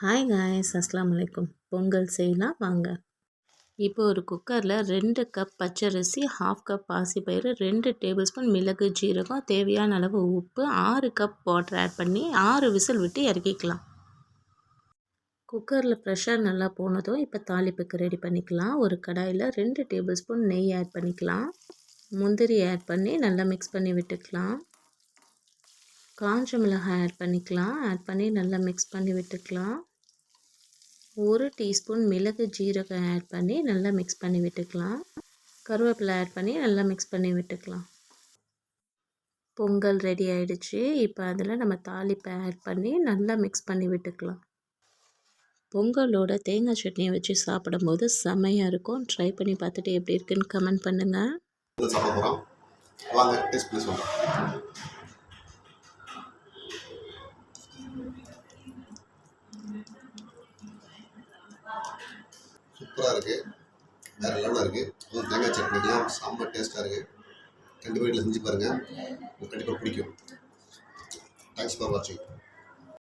Hi guys, அஸ்ஸலாமு அலைக்கும். பொங்கல் செய்யலாம் வாங்க. இப்போ ஒரு குக்கரில் 2 கப் பச்சரிசி, 1/2 கப் பாசிப்பயிறு, 2 டேபிள் ஸ்பூன் மிளகு, ஜீரகம், தேவையான அளவு உப்பு, 6 கப் வாட்டர் ஆட் பண்ணி 6 விசில் விட்டு இறக்கிக்கலாம். குக்கரில் ப்ரெஷர் நல்லா போனதும் இப்போ தாளிப்புக்கு ரெடி பண்ணிக்கலாம். ஒரு கடாயில் 2 டேபிள் ஸ்பூன் நெய் ஆட் பண்ணிக்கலாம். முந்திரி ஆட் பண்ணி நல்லா மிக்ஸ் பண்ணி விட்டுக்கலாம். காஞ்ச மிளகாய் ஆட் பண்ணிக்கலாம். ஆட் பண்ணி நல்லா மிக்ஸ் பண்ணி விட்டுக்கலாம். 1 டீஸ்பூன் மிளகு, ஜீரகம் ஆட் பண்ணி நல்லா மிக்ஸ் பண்ணி விட்டுக்கலாம். கருவேப்பிலை ஆட் பண்ணி நல்லா மிக்ஸ் பண்ணி விட்டுக்கலாம். பொங்கல் ரெடி ஆயிடுச்சு. இப்போ அதில் நம்ம தாளிப்பை ஆட் பண்ணி நல்லா மிக்ஸ் பண்ணி விட்டுக்கலாம். பொங்கலோட தேங்காய் சட்னியை வச்சு சாப்பிடும்போது செம்மையாக இருக்கும். ட்ரை பண்ணி பார்த்துட்டு எப்படி இருக்குன்னு கமெண்ட் பண்ணுங்கள். சூப்பராக இருக்குது, வேறு லெவலில் இருக்குது. அதுவும் தேங்காய் சட்னிலாம் செம்ம டேஸ்ட்டாக இருக்குது. கண்டிப்பாக வீட்டில் செஞ்சு பாருங்கள், உங்களுக்கு கண்டிப்பாக பிடிக்கும். தேங்க்ஸ் ஃபார் வாட்சிங்.